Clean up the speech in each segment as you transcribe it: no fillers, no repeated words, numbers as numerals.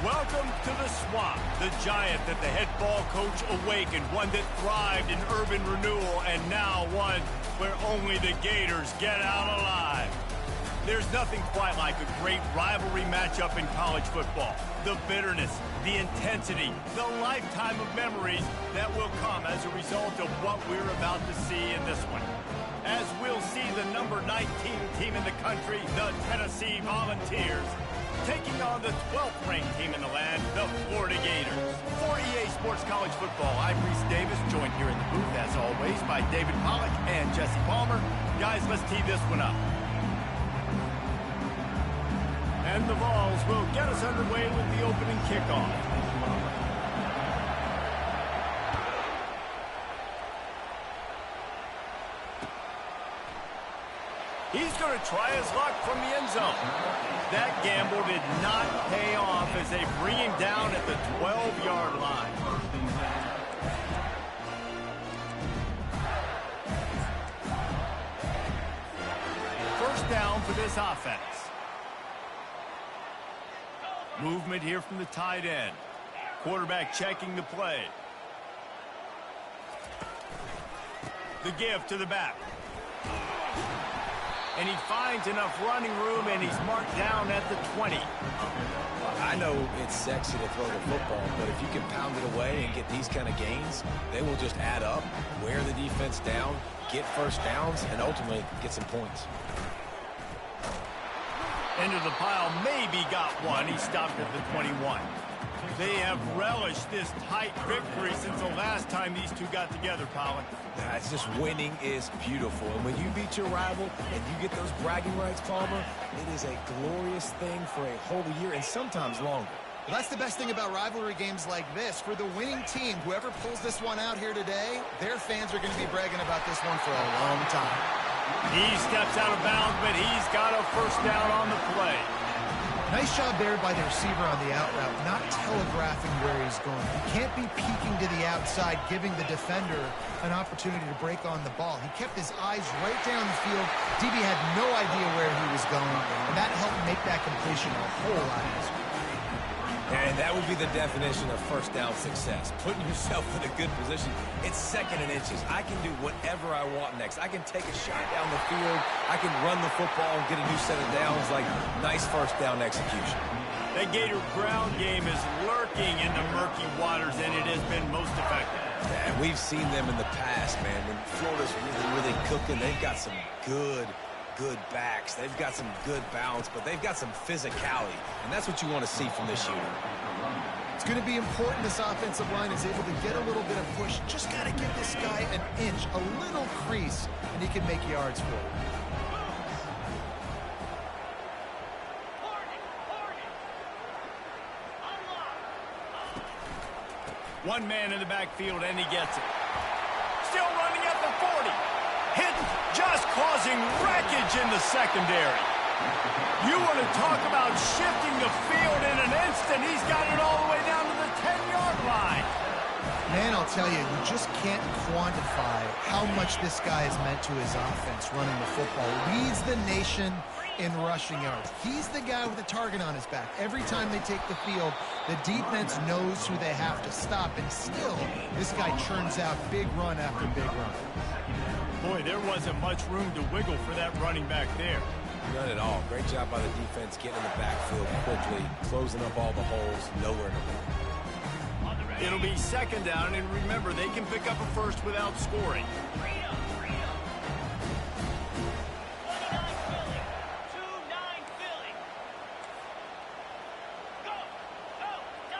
Welcome to the Swamp, the giant that the head ball coach awakened, one that thrived in urban renewal, and now one where only the Gators get out alive. There's nothing quite like a great rivalry matchup in college football. The bitterness, the intensity, the lifetime of memories that will come as a result of what we're about to see in this one. As we'll see the number 19 team in the country, the Tennessee Volunteers, taking on the 12th ranked team in the land, the Florida Gators. For EA Sports College Football, I'm Reese Davis, joined here in the booth, as always, by David Pollack and Jesse Palmer. Guys, let's tee this one up. And the Vols will get us underway with the opening kickoff. He's going to try his luck from the end zone. That gamble did not pay off as they bring him down at the 12-yard line. First down for this offense. Movement here from the tight end. Quarterback checking the play. The give to the back. And he finds enough running room, and he's marked down at the 20. I know it's sexy to throw the football, but if you can pound it away and get these kind of gains, they will just add up, wear the defense down, get first downs, and ultimately get some points. Into the pile, maybe got one. He stopped at the 21. They have relished this tight victory since the last time these two got together, Pollack. It's just winning is beautiful. And when you beat your rival and you get those bragging rights, Palmer, it is a glorious thing for a whole year and sometimes longer. Well, that's the best thing about rivalry games like this. For the winning team, whoever pulls this one out here today, their fans are going to be bragging about this one for a long time. He steps out of bounds, but he's got a first down on the play. Nice job there by the receiver on the out route, not telegraphing where he's going. He can't be peeking to the outside, giving the defender an opportunity to break on the ball. He kept his eyes right down the field. DB had no idea where he was going, and that helped make that completion a whole lot easier. And that would be the definition of first down success. Putting yourself in a good position. It's second and inches. I can do whatever I want next. I can take a shot down the field. I can run the football and get a new set of downs. Like, nice first down execution. That Gator ground game is lurking in the murky waters, and it has been most effective. And we've seen them in the past, man. When Florida's really cooking, they've got some good backs. They've got some good balance, but they've got some physicality, and that's what you want to see from this unit. It's going to be important this offensive line is able to get a little bit of push. Just got to give this guy an inch, a little crease, and he can make yards for it. One man in the backfield, and he gets it. Still running at the 40. Hidden, just causing wreckage in the secondary. You want to talk about shifting the field in an instant. He's got it all the way down to the 10-yard line. Man, I'll tell you, you just can't quantify how much this guy has meant to his offense running the football. Leads the nation in rushing yards. He's the guy with the target on his back. Every time they take the field, the defense knows who they have to stop, and still, this guy churns out big run after big run. Boy, there wasn't much room to wiggle for that running back there. None at all. Great job by the defense getting in the backfield quickly, closing up all the holes, nowhere to run. It'll be second down, and remember, they can pick up a first without scoring.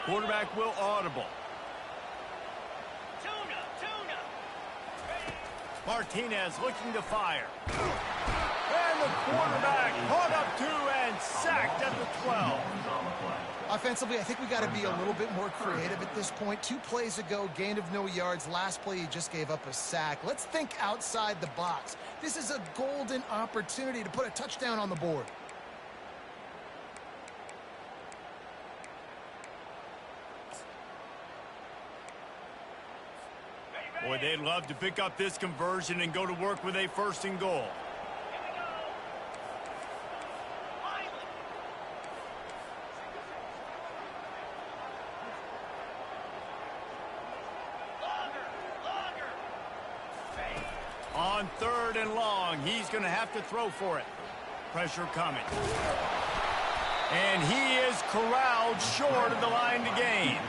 Quarterback will audible. Martinez looking to fire. And the quarterback caught up to and sacked at the 12. Offensively, I think we got to be a little bit more creative at this point. 2 plays ago, gain of no yards. Last play, he just gave up a sack. Let's think outside the box. This is a golden opportunity to put a touchdown on the board. Boy, they'd love to pick up this conversion and go to work with a first and goal. On 3rd and long, he's going to have to throw for it. Pressure coming. And he is corralled short of the line to gain.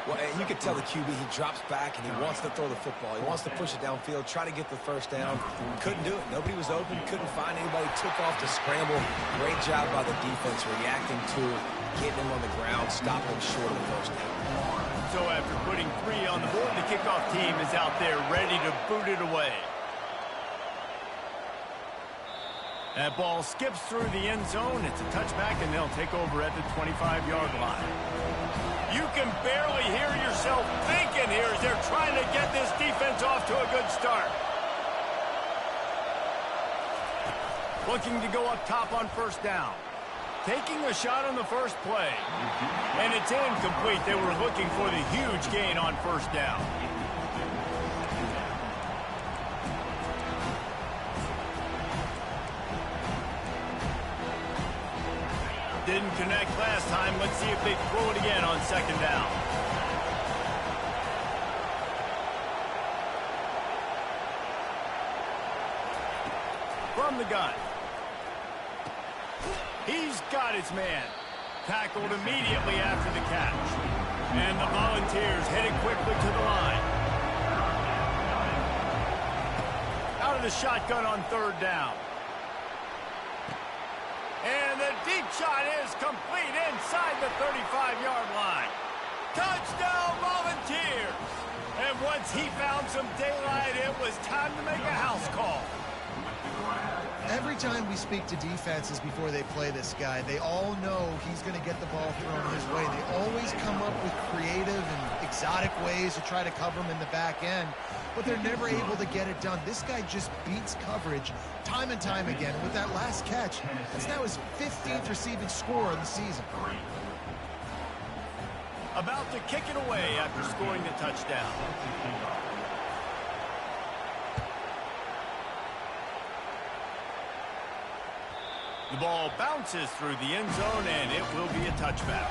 Well, and you can tell the QB, he drops back and he wants to throw the football. He wants to push it downfield, try to get the first down. Couldn't do it. Nobody was open, couldn't find anybody. Took off to scramble. Great job by the defense reacting to it, getting him on the ground, stopping him short of the first down. So after putting 3 on the board, the kickoff team is out there ready to boot it away. That ball skips through the end zone. It's a touchback, and they'll take over at the 25-yard line. You can barely hear yourself thinking here as they're trying to get this defense off to a good start. Looking to go up top on first down. Taking a shot on the first play. And it's incomplete. They were looking for the huge gain on first down. Didn't connect last time. Let's see if they throw it again on 2nd down. From the gun. He's got his man. Tackled immediately after the catch. And the Volunteers headed quickly to the line. Out of the shotgun on 3rd down. And the deep shot is complete inside the 35-yard line. Touchdown, Volunteers! And once he found some daylight, it was time to make a house call. Every time we speak to defenses before they play this guy, they all know he's going to get the ball thrown his way. They always come up with creative and exotic ways to try to cover him in the back end, but they're never able to get it done. This guy just beats coverage time and time again. With that last catch, that's now his 15th receiving score of the season. About to kick it away after scoring the touchdown. The ball bounces through the end zone, and it will be a touchback.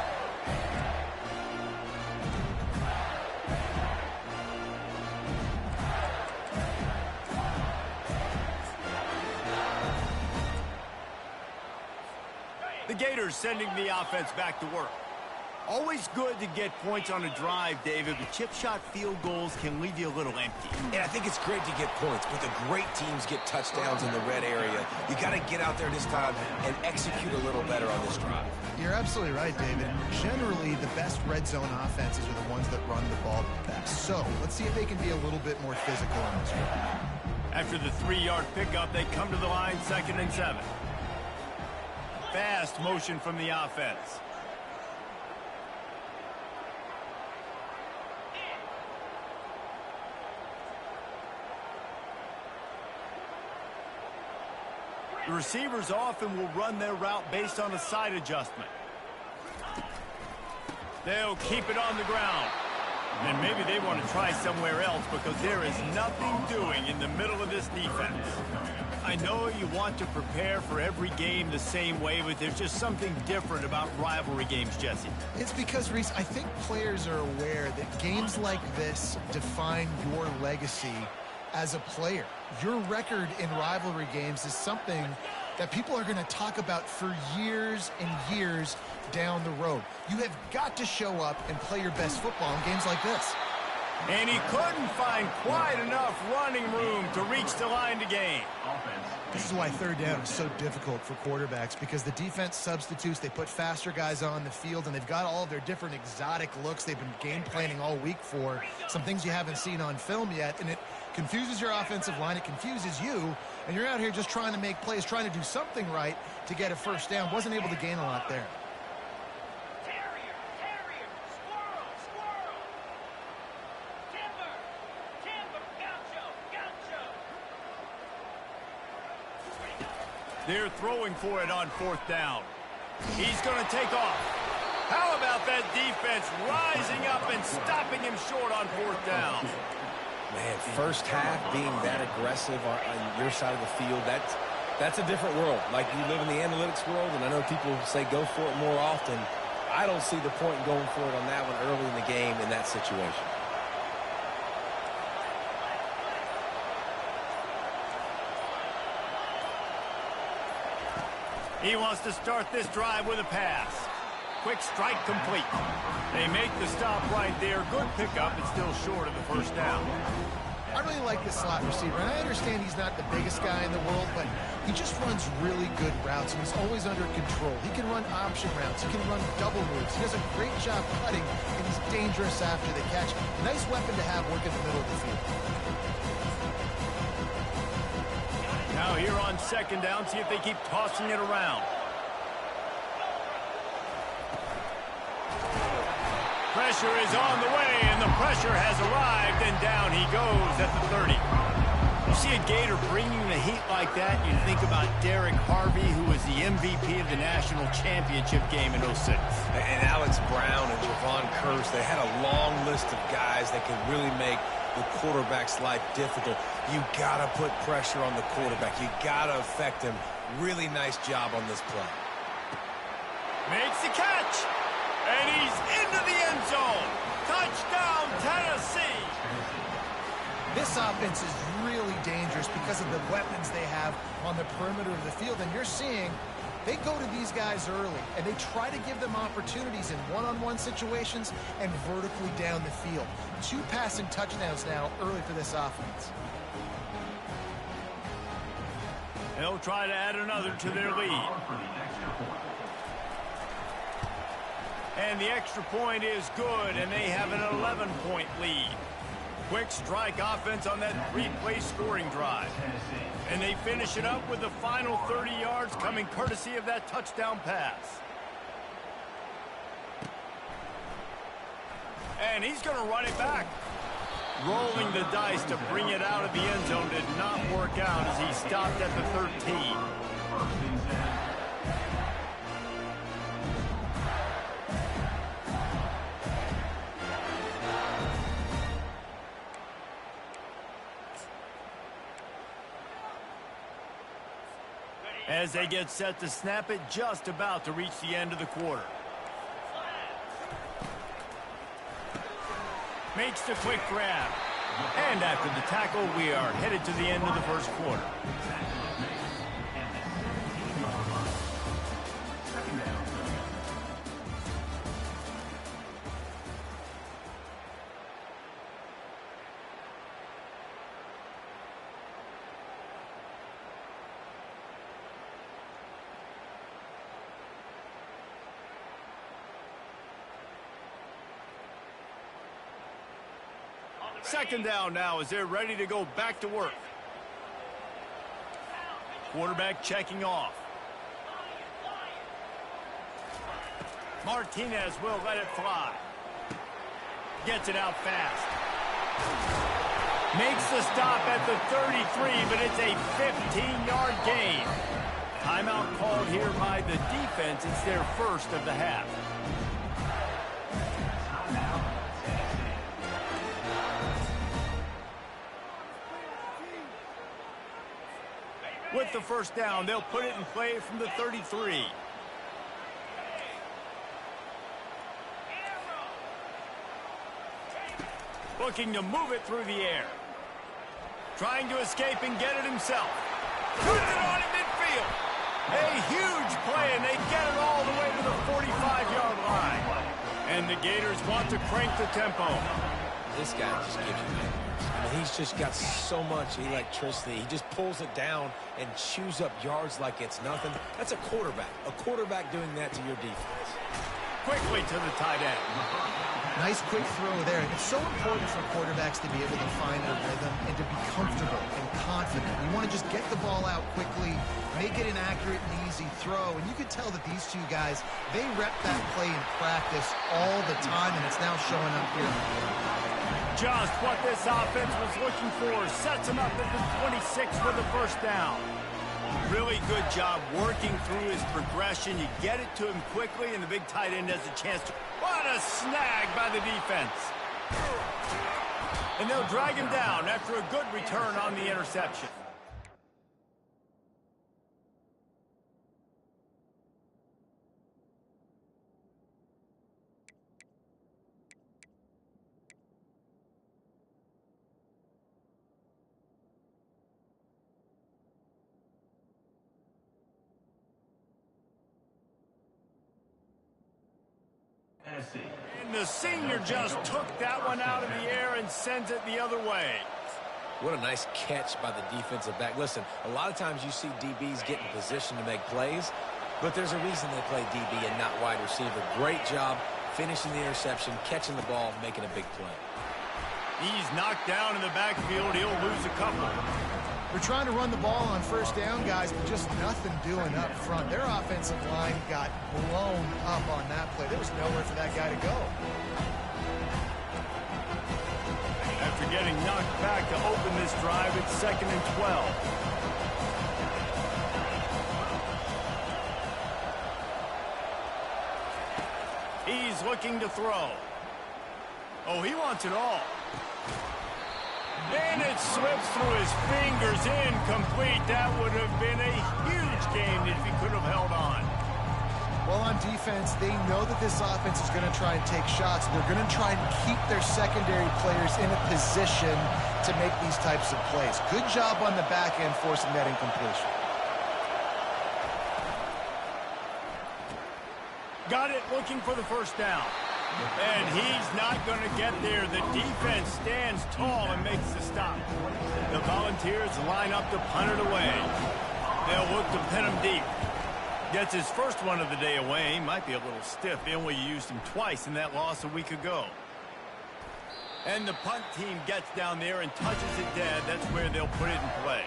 The Gators sending the offense back to work. Always good to get points on a drive, David, but chip shot field goals can leave you a little empty. And I think it's great to get points, but the great teams get touchdowns in the red area. You got to get out there this time and execute a little better on this drive. You're absolutely right, David. Generally, the best red zone offenses are the ones that run the ball best. So let's see if they can be a little bit more physical in this one. After the 3-yard pickup, they come to the line, 2nd and 7. Fast motion from the offense. The receivers often will run their route based on a side adjustment. They'll keep it on the ground. And maybe they want to try somewhere else because there is nothing doing in the middle of this defense. I know you want to prepare for every game the same way, but there's just something different about rivalry games, Jesse. It's because, Reese, I think players are aware that games like this define your legacy as a player. Your record in rivalry games is something that people are going to talk about for years and years down the road. You have got to show up and play your best football in games like this. And he couldn't find quite enough running room to reach the line to gain. This is why 3rd down is so difficult for quarterbacks, because the defense substitutes. They put faster guys on the field, and they've got all of their different exotic looks they've been game planning all week for, some things you haven't seen on film yet, and it confuses your offensive line. It confuses you, and you're out here just trying to make plays, trying to do something right to get a first down. Wasn't able to gain a lot there. They're throwing for it on 4th down. He's going to take off. How about that defense rising up and stopping him short on 4th down? Man, first half being that aggressive on your side of the field, that's a different world. Like, you live in the analytics world, and I know people say go for it more often. I don't see the point in going for it on that one early in the game in that situation. He wants to start this drive with a pass. Quick strike complete. They make the stop right there. Good pickup, but still short of the first down. I really like this slot receiver, and I understand he's not the biggest guy in the world, but he just runs really good routes, and he's always under control. He can run option routes. He can run double moves. He does a great job cutting, and he's dangerous after the catch. Nice weapon to have working the middle of the field. Now here on second down, see if they keep tossing it around. Pressure is on the way, and the pressure has arrived, and down he goes at the 30. You see a Gator bringing the heat like that, you think about Derek Harvey, who was the MVP of the national championship game in '06. And Alex Brown and Javon Curse, they had a long list of guys that could really make the quarterback's life difficult. You got to put pressure on the quarterback. You got to affect him. Really nice job on this play. Makes the catch. And he's into the end zone. Touchdown, Tennessee. This offense is really dangerous because of the weapons they have on the perimeter of the field. And you're seeing they go to these guys early, and they try to give them opportunities in one-on-one situations and vertically down the field. 2 passing touchdowns now early for this offense. They'll try to add another to their lead. And the extra point is good, and they have an 11-point lead. Quick strike offense on that 3-play scoring drive. And they finish it up with the final 30 yards coming courtesy of that touchdown pass. And he's going to run it back. Rolling the dice to bring it out of the end zone did not work out as he stopped at the 13. As they get set to snap it, just about to reach the end of the quarter. Makes the quick grab. And after the tackle, we are headed to the end of the first quarter. Second down now as they're ready to go back to work. Quarterback checking off. Martinez will let it fly. Gets it out fast. Makes the stop at the 33, but it's a 15-yard gain. Timeout called here by the defense. It's their first of the half. With the first down, they'll put it in play from the 33. Looking to move it through the air. Trying to escape and get it himself. Puts it on in midfield. A huge play, and they get it all the way to the 45-yard line. And the Gators want to crank the tempo. This guy just gives you nightmares. I mean, he's just got so much electricity. He just pulls it down and chews up yards like it's nothing. That's a quarterback. A quarterback doing that to your defense. Quickly to the tight end. Nice quick throw there. It's so important for quarterbacks to be able to find a rhythm and to be comfortable and confident. You want to just get the ball out quickly, make it an accurate and easy throw. And you can tell that these two guys, they rep that play in practice all the time, and it's now showing up here. Just what this offense was looking for. Sets him up at the 26 with the first down. Really good job working through his progression. You get it to him quickly, and the big tight end has a chance to... What a snag by the defense. And they'll drag him down after a good return on the interception. And the senior just took that one out of the air and sends it the other way. What a nice catch by the defensive back. Listen, a lot of times you see DBs get in position to make plays, but there's a reason they play DB and not wide receiver. Great job finishing the interception, catching the ball, making a big play. He's knocked down in the backfield. He'll lose a couple. We're trying to run the ball on first down, guys, but just nothing doing up front. Their offensive line got blown up on that play. There was nowhere for that guy to go. After getting knocked back to open this drive, it's 2nd and 12. He's looking to throw. Oh, he wants it all. And it slips through his fingers, incomplete. That would have been a huge gain if he could have held on. Well, on defense, they know that this offense is going to try and take shots. They're going to try and keep their secondary players in a position to make these types of plays. Good job on the back end forcing that incompletion. Got it, looking for the first down. And he's not going to get there. The defense stands tall and makes the stop. The Volunteers line up to punt it away. They'll look to pin him deep. Gets his first one of the day away. He might be a little stiff. They only used him twice in that loss a week ago. And the punt team gets down there and touches it dead. That's where they'll put it in play.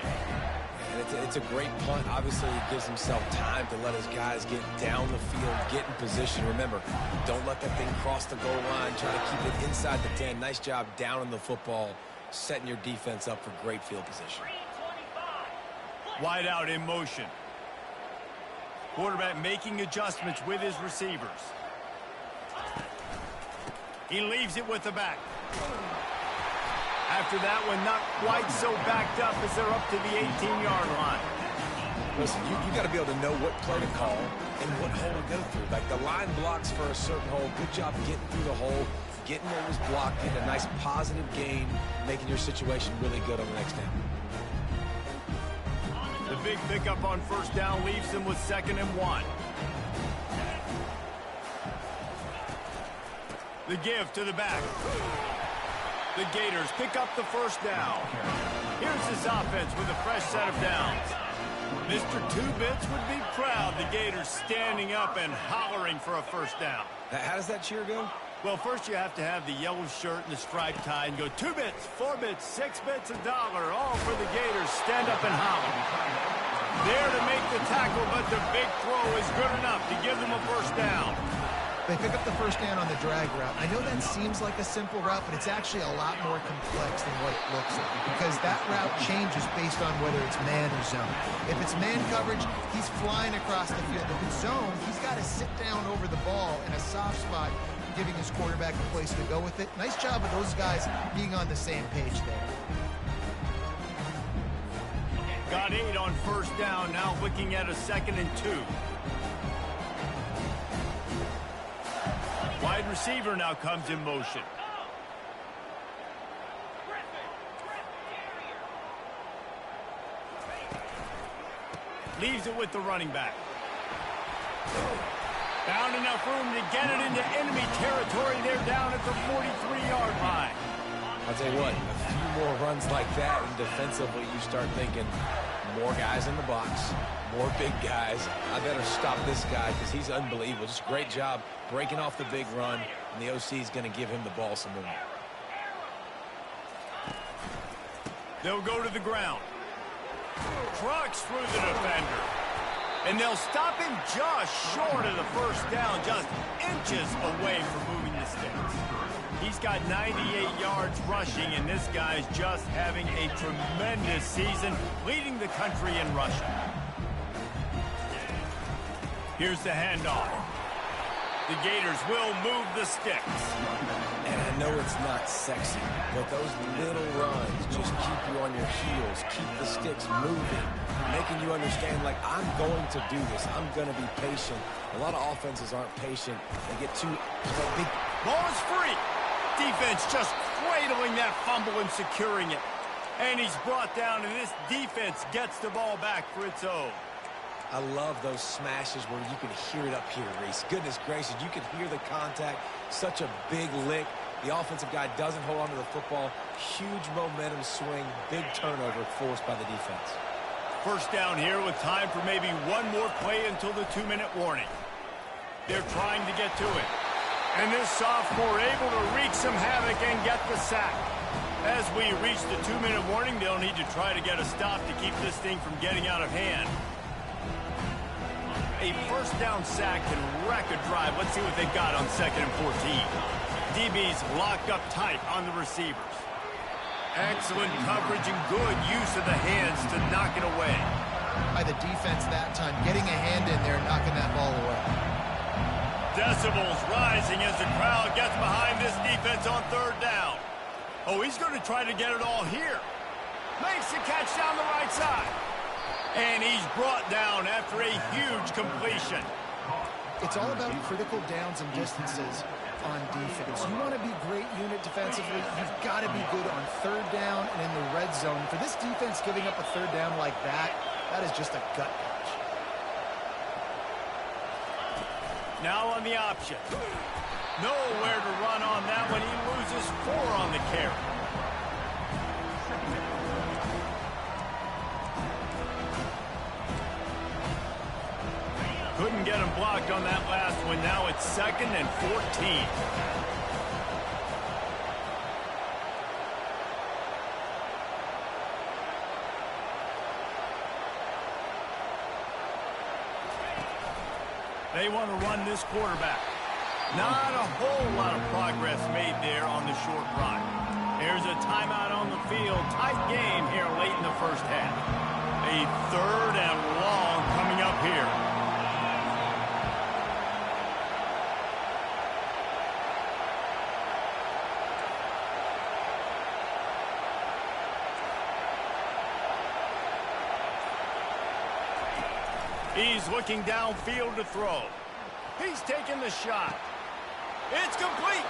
And it's a great punt. Obviously, he gives himself time to let his guys get down the field, get in position. Remember, don't let that thing cross the goal line. Try to keep it inside the 10. Nice job down in the football, setting your defense up for great field position. Wide out in motion. Quarterback making adjustments with his receivers. He leaves it with the back. After that one, not quite so backed up as they're up to the 18-yard line. Listen, you got to be able to know what play to call and what hole to go through. Like the line blocks for a certain hole. Good job getting through the hole, getting what was blocked, getting a nice positive gain, making your situation really good on the next down. The big pickup on first down leaves them with 2nd and 1. The give to the back. The Gators pick up the first down. Here's this offense with a fresh set of downs. Mr. Two Bits would be proud. The Gators standing up and hollering for a first down. How does that cheer go? Well, first you have to have the yellow shirt and the striped tie and go 2 bits, 4 bits, 6 bits, $1, all for the Gators. Stand up and holler. There to make the tackle, but the big throw is good enough to give them a first down. They pick up the first down on the drag route. I know that seems like a simple route, but it's actually a lot more complex than what it looks like because that route changes based on whether it's man or zone. If it's man coverage, he's flying across the field. If it's zone, he's got to sit down over the ball in a soft spot, giving his quarterback a place to go with it. Nice job of those guys being on the same page there. Got 8 on first down, now looking at a 2nd and 2. Wide receiver now comes in motion. Leaves it with the running back. Found enough room to get it into enemy territory. They're down at the 43-yard line. I'll tell you what, a few more runs like that, and defensively you start thinking more guys in the box, more big guys. I better stop this guy because he's unbelievable. Just a great job breaking off the big run, and the OC is going to give him the ball some more. They'll go to the ground. Trucks through the defender. And they'll stop him just short of the first down, just inches away from moving the sticks. He's got 98 yards rushing, and this guy's just having a tremendous season, leading the country in rushing. Here's the handoff. The Gators will move the sticks. And I know it's not sexy, but those little runs just keep you on your heels, keep the sticks moving, making you understand, like, I'm going to do this. I'm going to be patient. A lot of offenses aren't patient. They get too big. Ball is free. Defense just cradling that fumble and securing it. And he's brought down, and this defense gets the ball back for its own. I love those smashes where you can hear it up here, Reese. Goodness gracious, you can hear the contact. Such a big lick. The offensive guy doesn't hold on to the football. Huge momentum swing, big turnover forced by the defense. First down here with time for maybe one more play until the 2-minute warning. They're trying to get to it. And this sophomore able to wreak some havoc and get the sack. As we reach the 2-minute warning, they'll need to try to get a stop to keep this thing from getting out of hand. A first down sack can wreck a drive. Let's see what they've got on 2nd and 14. DB's locked up tight on the receivers. Excellent coverage and good use of the hands to knock it away. By the defense that time, getting a hand in there, knocking that ball away. Decibels rising as the crowd gets behind this defense on 3rd down. Oh, he's going to try to get it all here. Makes the catch down the right side. And he's brought down after a huge completion. It's all about critical downs and distances on defense. You want to be great unit defensively, you've got to be good on 3rd down and in the red zone. For this defense giving up a 3rd down like that, that is just a gut punch. Now on the option. Nowhere to run on that one. He loses 4 on the carry. Couldn't get him blocked on that last one. Now it's 2nd and 14. They want to run this quarterback. Not a whole lot of progress made there on the short run. Here's a timeout on the field. Tight game here late in the first half. A 3rd and long coming up here. He's looking downfield to throw. He's taking the shot. It's complete.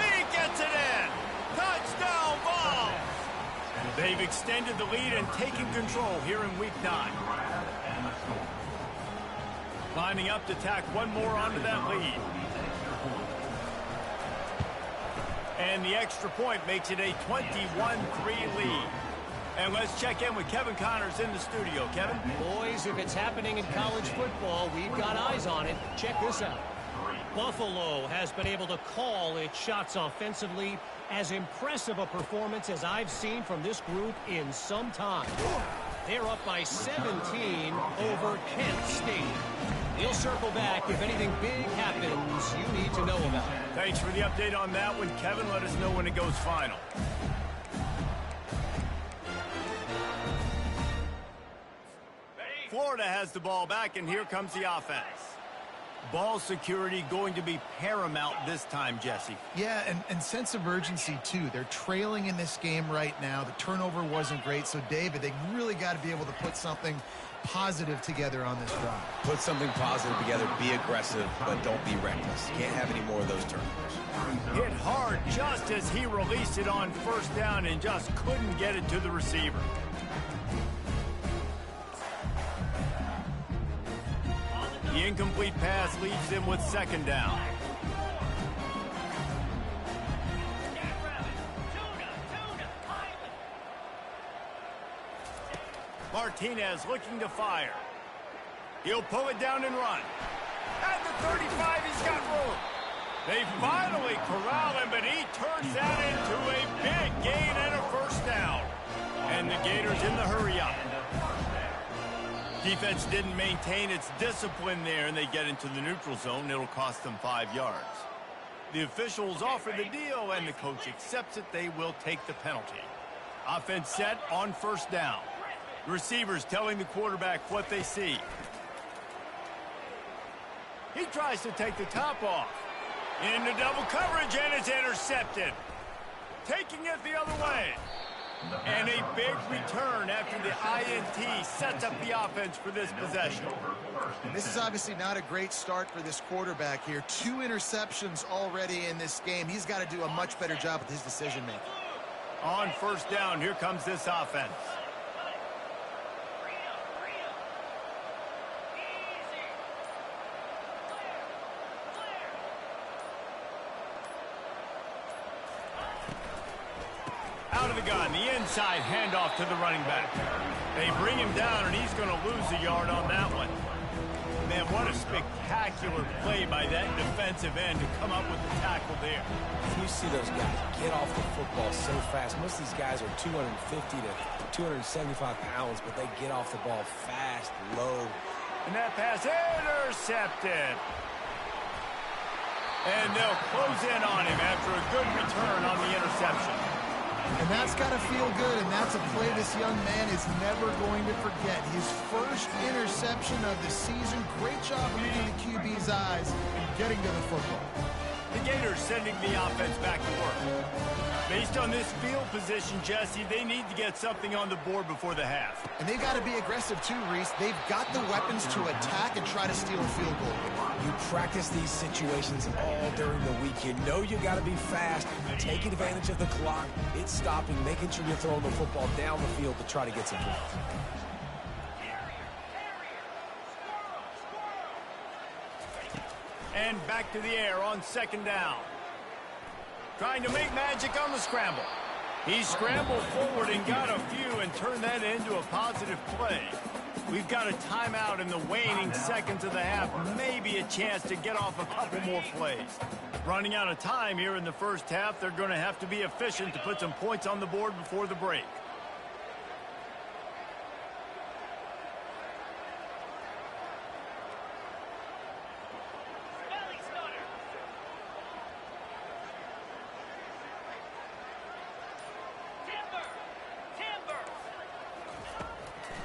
He gets it in. Touchdown, Vols. They've extended the lead and taken control here in Week 9. Lining up to tack one more onto that lead. And the extra point makes it a 21-3 lead. And let's check in with Kevin Connors in the studio. Kevin? Boys, if it's happening in college football, we've got eyes on it. Check this out. Buffalo has been able to call its shots offensively. As impressive a performance as I've seen from this group in some time. They're up by 17 over Kent State. We'll circle back if anything big happens you need to know about. Thanks for the update on that one, Kevin. Let us know when it goes final. Florida has the ball back, and here comes the offense. Ball security going to be paramount this time, Jesse. Yeah, and sense of urgency, too. They're trailing in this game right now. The turnover wasn't great, so, David, they really got to be able to put something positive together on this drive. Put something positive together, be aggressive, but don't be reckless. Can't have any more of those turnovers. Hit hard just as he released it on 1st down and just couldn't get it to the receiver. The incomplete pass leaves them with 2nd down. Martinez looking to fire. He'll pull it down and run. At the 35, he's got room. They finally corral him, but he turns that into a big gain and a 1st down. And the Gators in the hurry-up. Defense didn't maintain its discipline there, and they get into the neutral zone. It'll cost them 5 yards. The officials offer the deal, and the coach accepts it. They will take the penalty. Offense set on 1st down. Receivers telling the quarterback what they see. He tries to take the top off. Into double coverage, and it's intercepted. Taking it the other way. And a big return after the INT sets up the offense for this possession. This is obviously not a great start for this quarterback here. 2 interceptions already in this game. He's got to do a much better job with his decision-making. On 1st down, here comes this offense. the gun, the inside handoff to the running back. They bring him down, and he's going to lose a yard on that one. Man, what a spectacular play by that defensive end to come up with the tackle there. You see those guys get off the football so fast. Most of these guys are 250 to 275 pounds, but they get off the ball fast, low. And that pass intercepted. And they'll close in on him after a good return on the interception. And that's got to feel good, and that's a play this young man is never going to forget. His first interception of the season. Great job reading the QB's eyes and getting to the football. The Gators sending the offense back to work. Based on this field position, Jesse, they need to get something on the board before the half. And they've got to be aggressive too, Reese. They've got the weapons to attack and try to steal a field goal. You practice these situations all during the week. You know you got to be fast, taking advantage of the clock. It's stopping, making sure you're throwing the football down the field to try to get some points. And back to the air on second down. Trying to make magic on the scramble. He scrambled forward and got a few and turned that into a positive play. We've got a timeout in the waning seconds of the half. Maybe a chance to get off a couple more plays. Running out of time here in the first half. They're going to have to be efficient to put some points on the board before the break.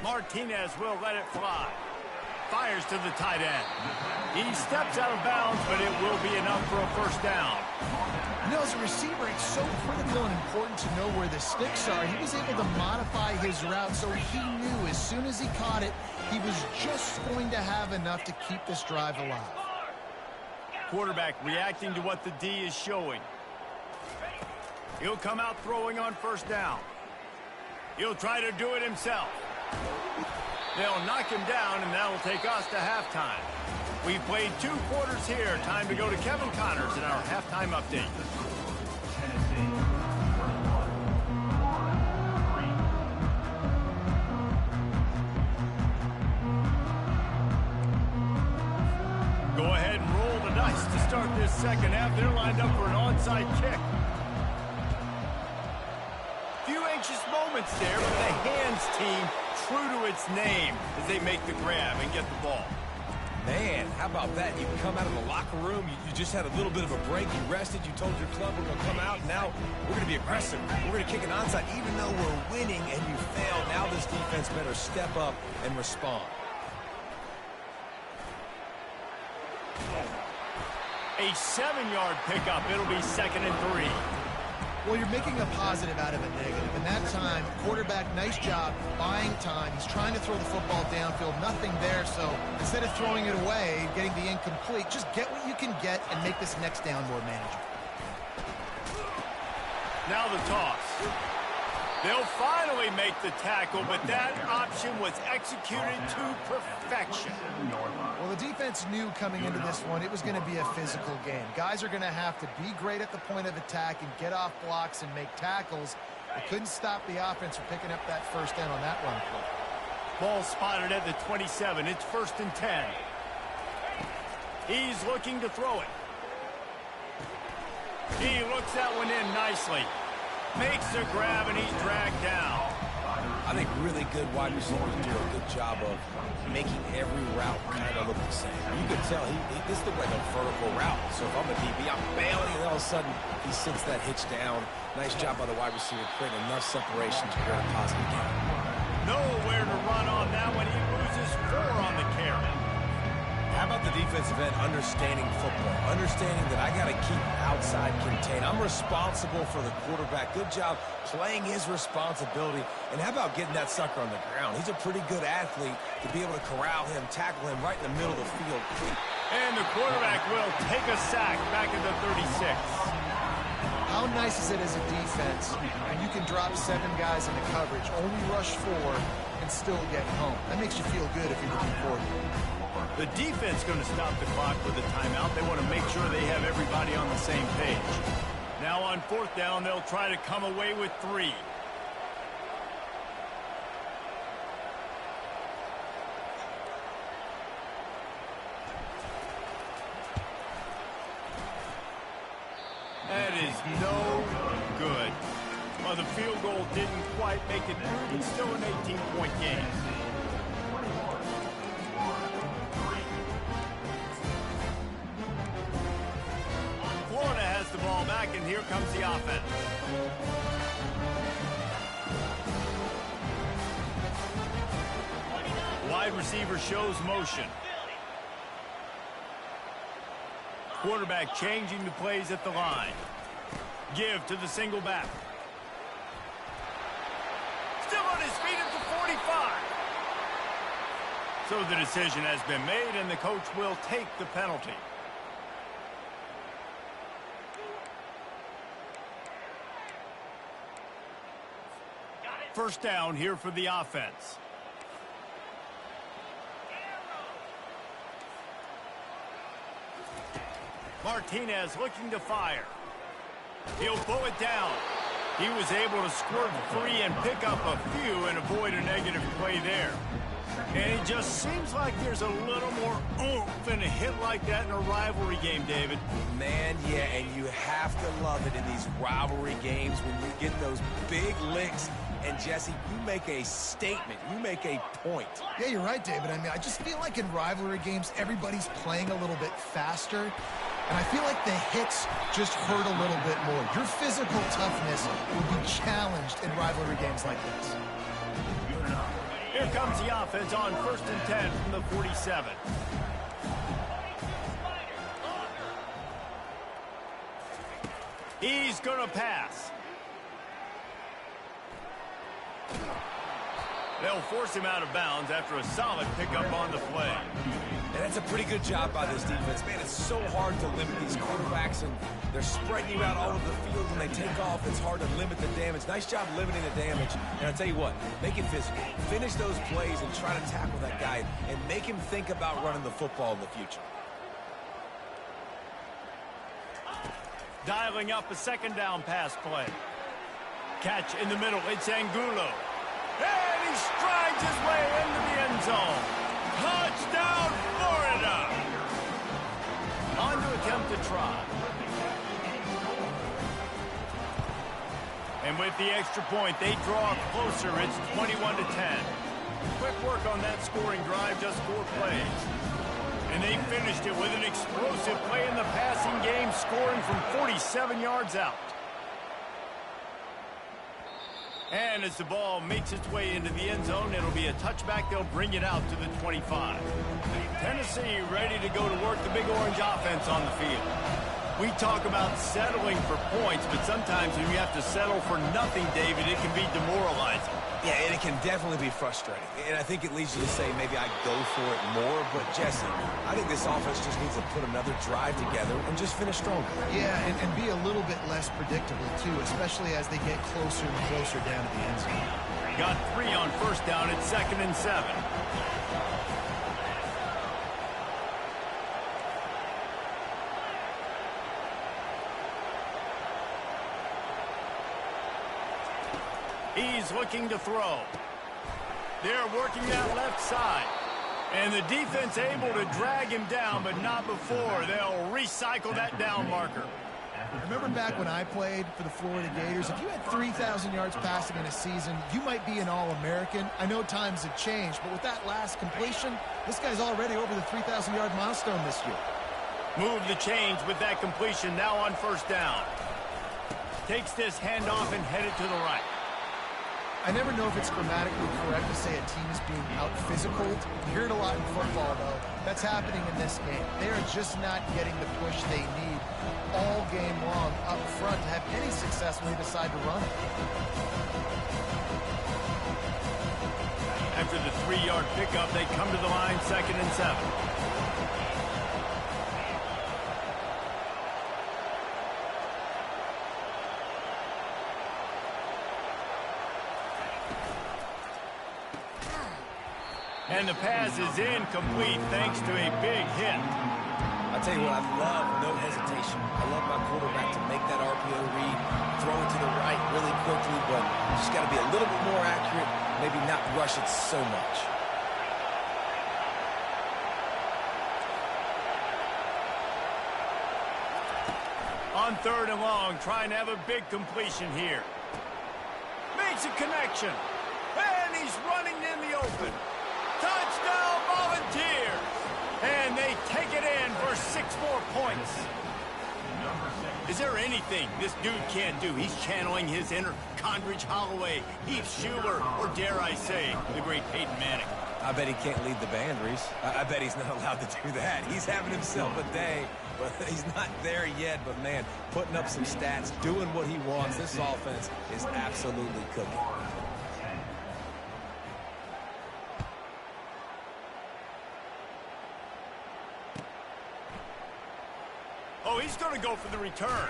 Martinez will let it fly. Fires to the tight end. He steps out of bounds, but it will be enough for a first down. You know, as a receiver, it's so critical and important to know where the sticks are. He was able to modify his route, so he knew as soon as he caught it, he was just going to have enough to keep this drive alive. Quarterback reacting to what the D is showing. He'll come out throwing on first down. He'll try to do it himself. They'll knock him down, and that'll take us to halftime. We've played 2 quarters here. Time to go to Kevin Connors in our halftime update. Go ahead and roll the dice to start this second half. They're lined up for an onside kick. Few anxious moments there, but the hands team true to its name as they make the grab and get the ball. Man, how about that? You come out of the locker room, you just had a little bit of a break, you rested, you told your club we're going to come out, and now we're going to be aggressive. We're going to kick an onside even though we're winning and you failed. Now this defense better step up and respond. A 7-yard pickup. It'll be 2nd and 3. Well, you're making a positive out of a negative. And that time, quarterback, nice job, buying time. He's trying to throw the football downfield. Nothing there, so instead of throwing it away, getting the incomplete, just get what you can get and make this next down more manageable. Now the toss. They'll finally make the tackle, but that option was executed to perfection. Well, the defense knew coming into this one it was going to be a physical game. Guys are going to have to be great at the point of attack and get off blocks and make tackles. They couldn't stop the offense from picking up that first down on that run play. Ball spotted at the 27. It's 1st and 10. He's looking to throw it. He looks that one in nicely. Makes the grab, and he's dragged down. I think really good wide receivers do a good job of making every route kind of look the same. You could tell this looked like a vertical route. So if I'm a DB, I'm bailing, and all of a sudden he sits that hitch down. Nice job by the wide receiver, creating enough separation to create a positive game. Nowhere to run on that one. He loses 4 on the carry. How about the defensive end understanding football, understanding that I got to keep outside contained. I'm responsible for the quarterback. Good job playing his responsibility. And how about getting that sucker on the ground? He's a pretty good athlete to be able to corral him, tackle him right in the middle of the field. And the quarterback will take a sack back at the 36. How nice is it as a defense when you can drop 7 guys into coverage, only rush 4, and still get home? That makes you feel good if you're the coordinator. The defense going to stop the clock with a timeout. They want to make sure they have everybody on the same page. Now on 4th down, they'll try to come away with 3. no good. Well, the field goal didn't quite make it through. It's still an 18-point game. Florida has the ball back, and here comes the offense. Wide receiver shows motion. Quarterback changing the plays at the line. Give to the single back. Still on his feet at the 45. So the decision has been made, and the coach will take the penalty. First down here for the offense. Martinez looking to fire. He'll pull it down. He was able to squirt free and pick up a few and avoid a negative play there. And it just seems like there's a little more oomph in a hit like that in a rivalry game, David. Man, yeah, and you have to love it in these rivalry games when you get those big licks. And, Jesse, you make a statement. You make a point. Yeah, you're right, David. I mean, I just feel like in rivalry games, everybody's playing a little bit faster. And I feel like the hits just hurt a little bit more. Your physical toughness will be challenged in rivalry games like this. Here comes the offense on 1st and 10 from the 47. He's going to pass. They'll force him out of bounds after a solid pickup on the play. And that's a pretty good job by this defense. Man, it's so hard to limit these quarterbacks, and they're spreading you out all over the field. When they take off, it's hard to limit the damage. Nice job limiting the damage. And I'll tell you what, make it physical. Finish those plays and try to tackle that guy and make him think about running the football in the future. Dialing up a second down pass play. Catch in the middle. It's Angulo. And he strides his way into the end zone. Touchdown, Florida! On to attempt to try. And with the extra point, they draw closer. It's 21-10. Quick work on that scoring drive, just 4 plays. And they finished it with an explosive play in the passing game, scoring from 47 yards out. And as the ball makes its way into the end zone, it'll be a touchback. They'll bring it out to the 25. Tennessee ready to go to work the Big Orange offense on the field. We talk about settling for points, but sometimes when you have to settle for nothing, David, it can be demoralizing. Yeah, and it can definitely be frustrating. And I think it leads you to say maybe I go for it more. But, Jesse, I think this offense just needs to put another drive together and just finish stronger. Yeah, and be a little bit less predictable, too, especially as they get closer and closer down to the end zone. Got 3 on first down at 2nd and 7. He's looking to throw. They're working that left side. And the defense able to drag him down, but not before. They'll recycle that down marker. Remember back when I played for the Florida Gators, if you had 3,000 yards passing in a season, you might be an All-American. I know times have changed, but with that last completion, this guy's already over the 3,000-yard milestone this year. Move the change with that completion, now on first down. Takes this handoff and headed to the right. I never know if it's grammatically correct to say a team is being out-physical. You hear it a lot in football, though. That's happening in this game. They are just not getting the push they need all game long up front to have any success when they decide to run it. After the 3-yard pickup, they come to the line, 2nd and 7. And the pass is incomplete thanks to a big hit. I'll tell you what, I love no hesitation. I love my quarterback to make that RPO read, throw it to the right really quickly, but just got to be a little bit more accurate, maybe not rush it so much. On 3rd and long, trying to have a big completion here. Makes a connection. And he's running in the open. Touchdown, Volunteers! And they take it in for 6 more points. Is there anything this dude can't do? He's channeling his inner Condridge Holloway, Heath Schuler, or dare I say, the great Peyton Manning. I bet he can't lead the band, Reese. I bet he's not allowed to do that. He's having himself a day, but he's not there yet. But, man, putting up some stats, doing what he wants. This offense is absolutely cooking. Oh, he's going to go for the return.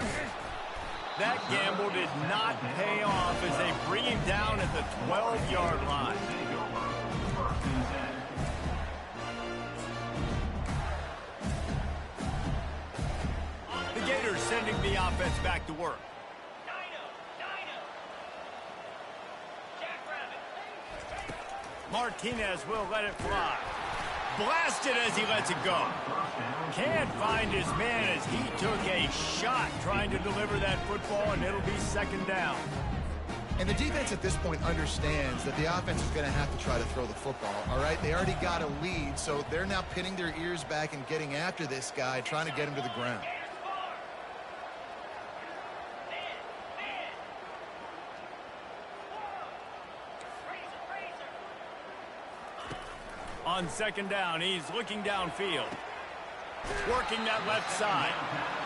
That gamble did not pay off as they bring him down at the 12-yard line. The Gators sending the offense back to work. Martinez will let it fly. Blasted as he lets it go. Can't find his man as he took a shot trying to deliver that football, and it'll be 2nd down. And the defense at this point understands that the offense is going to have to try to throw the football, all right? They already got a lead, so they're now pinning their ears back and getting after this guy, trying to get him to the ground. On 2nd down, he's looking downfield. Working that left side.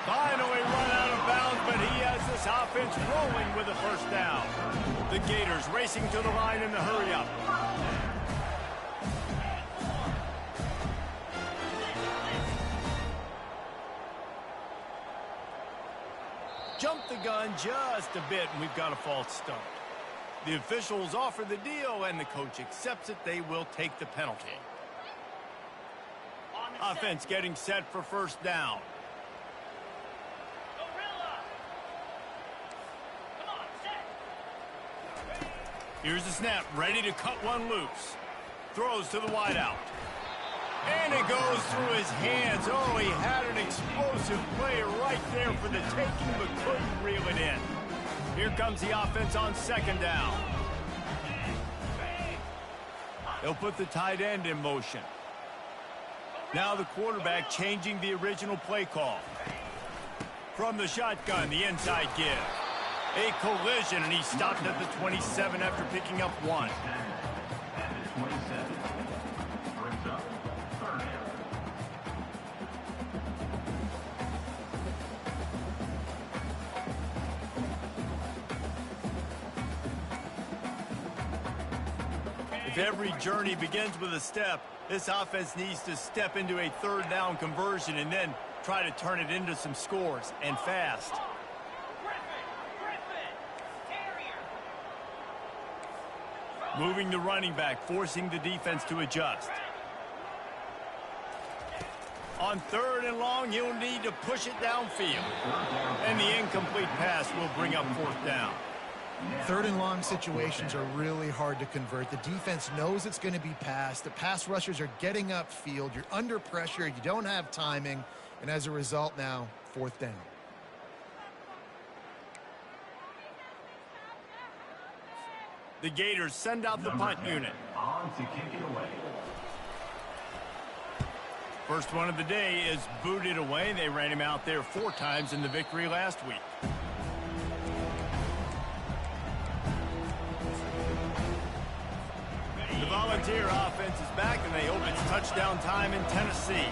Finally run out of bounds, but he has this offense rolling with a 1st down. The Gators racing to the line in the hurry-up. Jump the gun just a bit, and we've got a false start. The officials offer the deal, and the coach accepts it. They will take the penalty. Offense getting set for 1st down. Here's the snap, ready to cut one loose. Throws to the wideout. And it goes through his hands. Oh, he had an explosive play right there for the taking, but couldn't reel it in. Here comes the offense on 2nd down. They'll put the tight end in motion. Now the quarterback changing the original play call. From the shotgun, the inside give. A collision, and he stopped at the 27 after picking up 1. If every journey begins with a step, this offense needs to step into a 3rd down conversion and then try to turn it into some scores, and fast. Moving the running back, forcing the defense to adjust. On 3rd and long, he'll need to push it downfield. And the incomplete pass will bring up 4th down. 3rd and long situations are really hard to convert. The defense knows it's going to be passed. The pass rushers are getting upfield. You're under pressure. You don't have timing. And as a result now, 4th down. The Gators send out the punt unit. On to kick it away. First one of the day is booted away. They ran him out there 4 times in the victory last week. The Volunteer offense is back, and they hope it's touchdown time in Tennessee.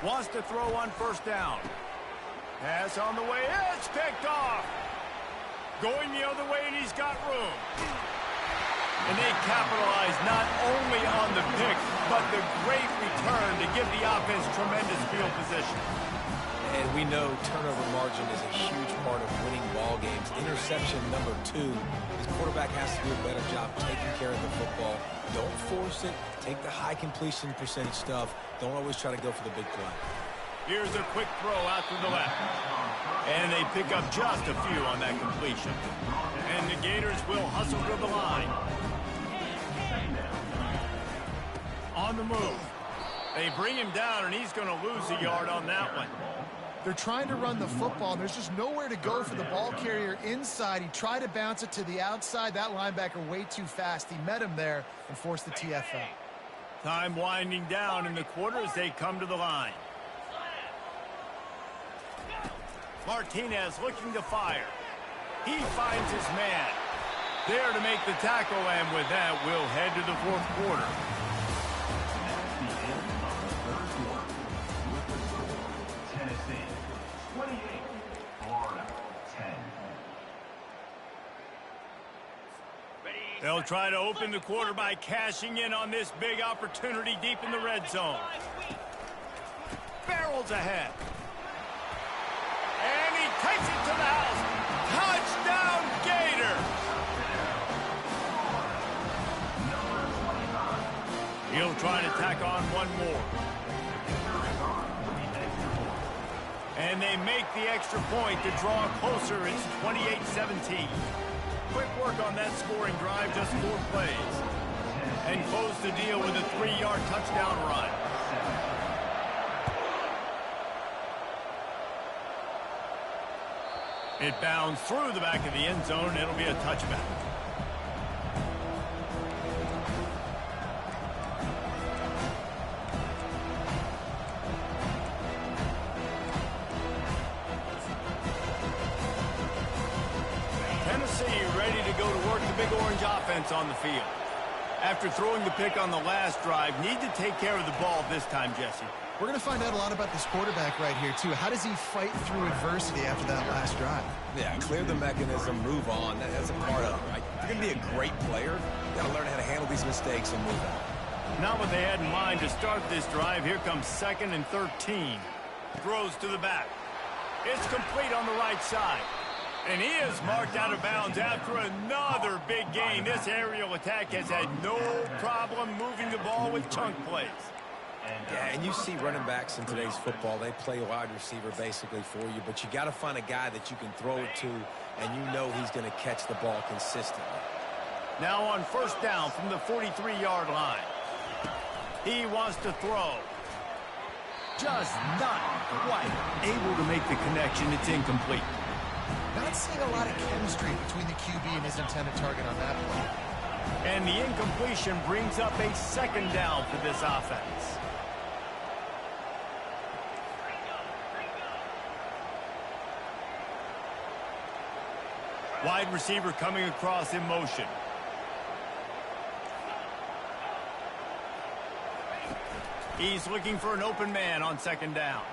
Wants to throw on 1st down. Pass on the way. It's picked off. Going the other way, and he's got room. And they capitalize not only on the pick, but the great return to give the offense tremendous field position. And we know turnover margin is a huge part of winning ball games. Interception number 2. This quarterback has to do a better job taking care of the football. Don't force it. Take the high completion percentage stuff. Don't always try to go for the big play. Here's a quick throw out to the left. And they pick up just a few on that completion. And the Gators will hustle to the line. On the move. They bring him down, and he's going to lose a yard on that one. They're trying to run the football. There's just nowhere to go for the ball carrier inside. He tried to bounce it to the outside. That linebacker way too fast. He met him there and forced the TFL. Time winding down in the quarter as they come to the line. Martinez looking to fire. He finds his man. There to make the tackle, and with that, we'll head to the fourth quarter. They'll try to open the quarter by cashing in on this big opportunity deep in the red zone. Barrels ahead. And he takes it to the house. Touchdown, Gator! He'll try to tack on one more. And they make the extra point to draw closer. It's 28-17. Quick work on that scoring drive, just 4 plays. And close the deal with a 3-yard touchdown run. It bounds through the back of the end zone, and it'll be a touchback. Ready to go to work the Big Orange offense on the field. After throwing the pick on the last drive, need to take care of the ball this time, Jesse. We're going to find out a lot about this quarterback right here, too. How does he fight through adversity after that last drive? Yeah, clear the mechanism, move on. That's a part of it, right? If you're going to be a great player, you got to learn how to handle these mistakes and move on. Not what they had in mind to start this drive. Here comes 2nd and 13. Throws to the back. It's complete on the right side. And he is marked out of bounds after another big gain. This aerial attack has had no problem moving the ball with chunk plays. Yeah, and you see running backs in today's football, they play wide receiver basically for you, but you got to find a guy that you can throw it to, and you know he's going to catch the ball consistently. Now on first down from the 43-yard line. He wants to throw. Just not quite able to make the connection. It's incomplete. Not seeing a lot of chemistry between the QB and his intended target on that play. And the incompletion brings up a 2nd down for this offense. Wide receiver coming across in motion. He's looking for an open man on 2nd down.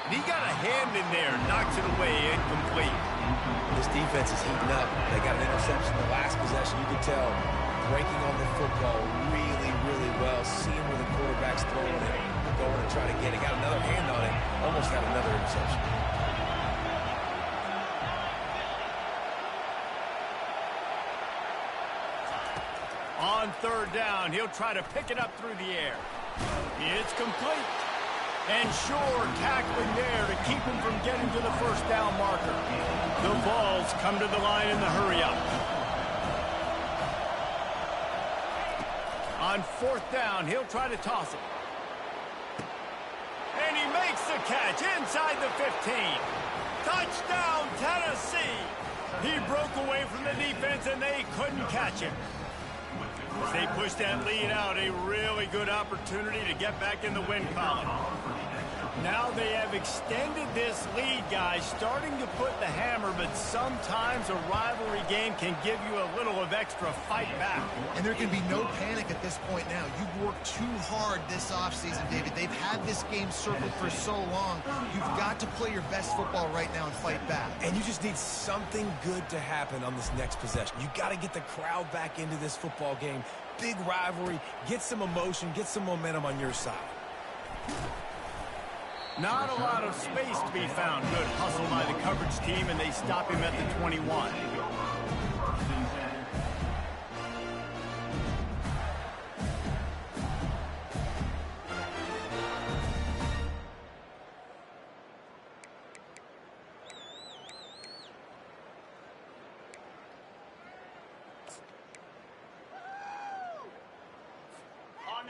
And he got a hand in there, knocks it away, incomplete. This defense is heating up. They got an interception the last possession. You could tell breaking on the football really, really well. Seeing where the quarterback's throwing it, going to try to get it. Got another hand on it. Almost had another interception. On 3rd down, he'll try to pick it up through the air. It's complete. And sure, tackling there to keep him from getting to the first down marker. The Vols come to the line in the hurry-up. On 4th down, he'll try to toss it. And he makes the catch inside the 15. Touchdown, Tennessee! He broke away from the defense, and they couldn't catch him. As they push that lead out, a really good opportunity to get back in the win column. Now they have extended this lead, guys, starting to put the hammer, but sometimes a rivalry game can give you a little of extra fight back. And there can be no panic at this point now. You've worked too hard this offseason, David. They've had this game circled for so long. You've got to play your best football right now and fight back. And you just need something good to happen on this next possession. You got to get the crowd back into this football game. Big rivalry. Get some emotion. Get some momentum on your side. Not a lot of space to be found. Good hustle by the coverage team, and they stop him at the 21.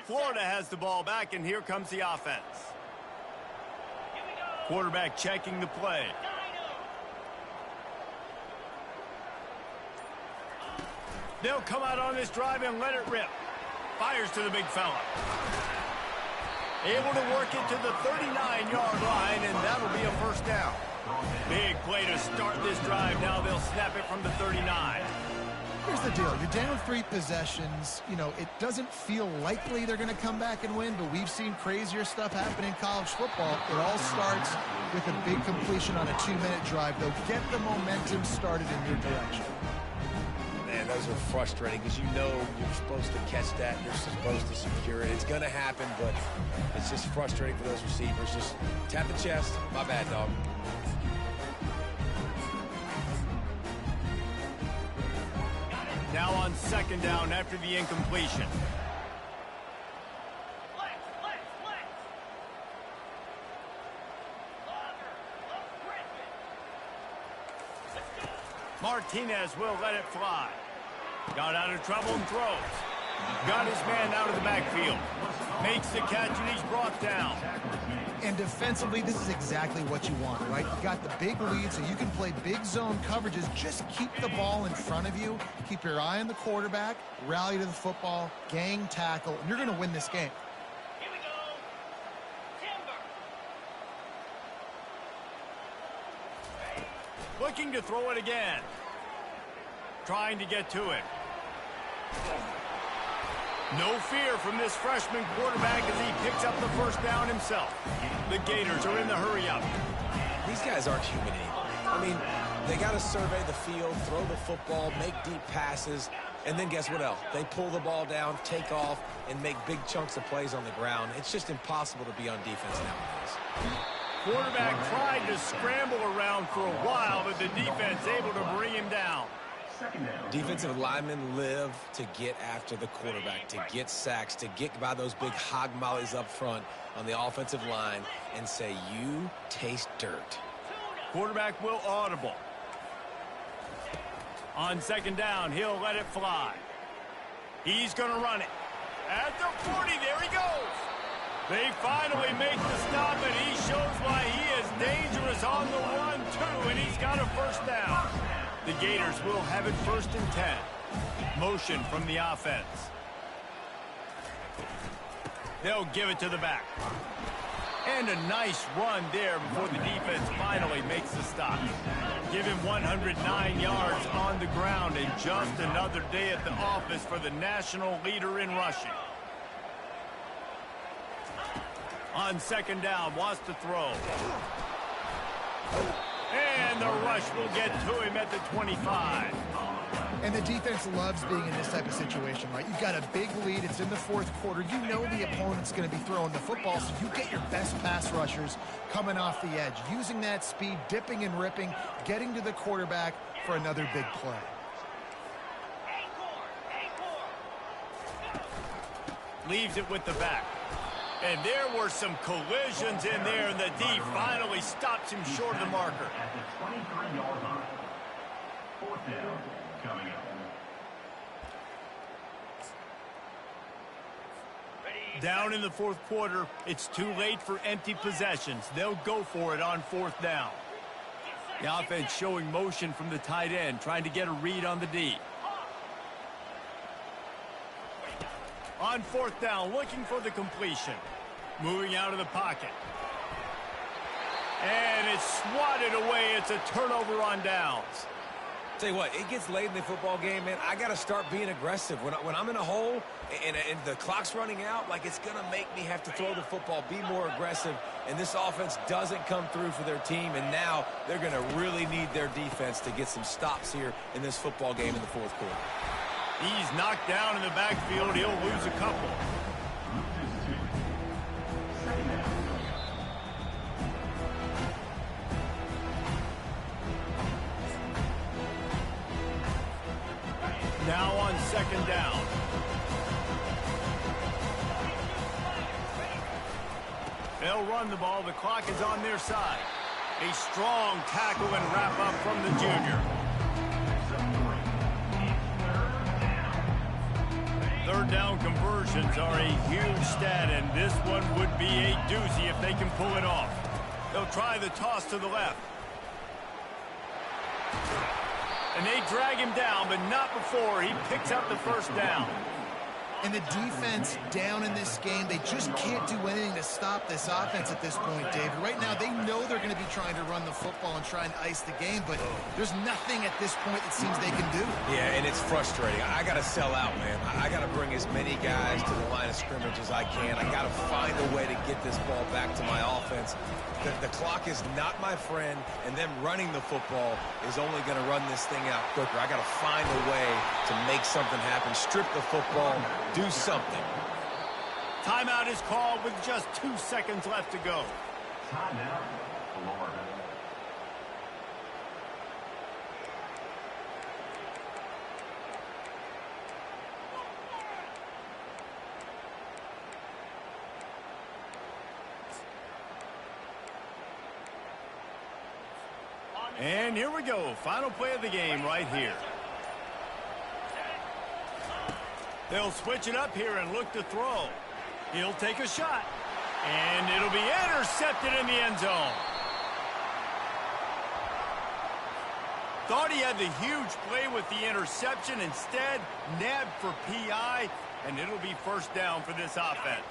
Florida has the ball back, and here comes the offense. Quarterback checking the play. They'll come out on this drive and let it rip. Fires to the big fella. Able to work it to the 39-yard line, and that'll be a first down. Big play to start this drive. Now they'll snap it from the 39. Here's the deal. You're down 3 possessions. You know, it doesn't feel likely they're going to come back and win, but we've seen crazier stuff happen in college football. It all starts with a big completion on a 2-minute drive. They'll get the momentum started in your direction. Man, those are frustrating because you know you're supposed to catch that. You're supposed to secure it. It's going to happen, but it's just frustrating for those receivers. Just tap the chest. My bad, dog. Now on second down after the incompletion. Martinez will let it fly. Got out of trouble and throws. Got his man out of the backfield. Makes the catch, and he's brought down. And defensively, this is exactly what you want, right? You got the big lead, so you can play big zone coverages. Just keep the ball in front of you. Keep your eye on the quarterback. Rally to the football. Gang tackle. And you're going to win this game. Here we go. Timber. Looking to throw it again. Trying to get to it. No fear from this freshman quarterback as he picks up the first down himself. The Gators are in the hurry-up. These guys aren't human anymore. I mean, they got to survey the field, throw the football, make deep passes, and then guess what else? They pull the ball down, take off, and make big chunks of plays on the ground. It's just impossible to be on defense nowadays. Quarterback tried to scramble around for a while, but the defense able to bring him down. Defensive linemen live to get after the quarterback, to get sacks, to get by those big hog mollies up front on the offensive line and say, you taste dirt. Quarterback will audible. On second down, he'll let it fly. He's going to run it. At the 40, there he goes. They finally make the stop, and he shows why he is dangerous on the run, too, and he's got a first down. The Gators will have it 1st and 10. Motion from the offense. They'll give it to the back. And a nice run there before the defense finally makes the stop. Give him 109 yards on the ground, and just another day at the office for the national leader in rushing. On second down, wants to throw. And the rush will get to him at the 25. And the defense loves being in this type of situation, right? You've got a big lead. It's in the 4th quarter. You know the opponent's going to be throwing the football, so you get your best pass rushers coming off the edge, using that speed, dipping and ripping, getting to the quarterback for another big play. Leaves it with the back. And there were some collisions in there, and the D finally stops him short of the marker. At the 23-yard line. 4th down coming up. Down in the 4th quarter, it's too late for empty possessions. They'll go for it on 4th down. The offense showing motion from the tight end, trying to get a read on the D. On 4th down, looking for the completion. Moving out of the pocket. And it's swatted away. It's a turnover on downs. Tell you what, it gets late in the football game, man. I got to start being aggressive. When I'm in a hole and the clock's running out, like, it's going to make me have to throw the football, be more aggressive. And this offense doesn't come through for their team, and now they're going to really need their defense to get some stops here in this football game in the 4th quarter. He's knocked down in the backfield. He'll lose a couple. Now on second down. They'll run the ball. The clock is on their side. A strong tackle and wrap up from the junior. 3rd third down conversions are a huge stat, and this one would be a doozy if they can pull it off. They'll try the toss to the left. And they drag him down, but not before he picks up the first down. And the defense down in this game, they just can't do anything to stop this offense at this point, David. Right now, they know they're going to be trying to run the football and try and ice the game, but there's nothing at this point it seems they can do. Yeah, and it's frustrating. I got to sell out, man. I got to bring as many guys to the line of scrimmage as I can. I got to find a way to get this ball back to my offense. The clock is not my friend, and them running the football is only going to run this thing out quicker. I got to find a way to make something happen, strip the football, do something. Timeout is called with just 2 seconds left to go. Timeout, Florida. And here we go. Final play of the game right here. They'll switch it up here and look to throw. He'll take a shot. And it'll be intercepted in the end zone. Thought he had the huge play with the interception. Instead, nabbed for PI. And it'll be first down for this offense.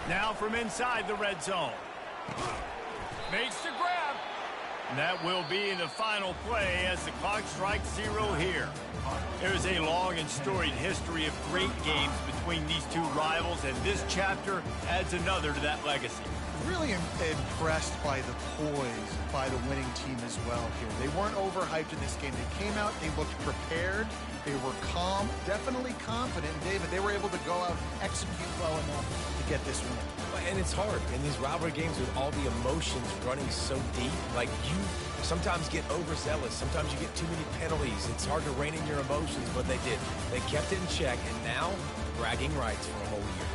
Now from inside the red zone. Makes the grab. And that will be the final play as the clock strikes 0 here. There's a long and storied history of great games between these two rivals, and this chapter adds another to that legacy. Really impressed by the poise by the winning team as well here. They weren't overhyped in this game. They came out, they looked prepared, they were calm, definitely confident. And David, they were able to go out and execute well enough to get this win. And it's hard in these rivalry games with all the emotions running so deep. Like, you sometimes get overzealous. Sometimes you get too many penalties. It's hard to rein in your emotions, but they did. They kept it in check, and now bragging rights for a whole year.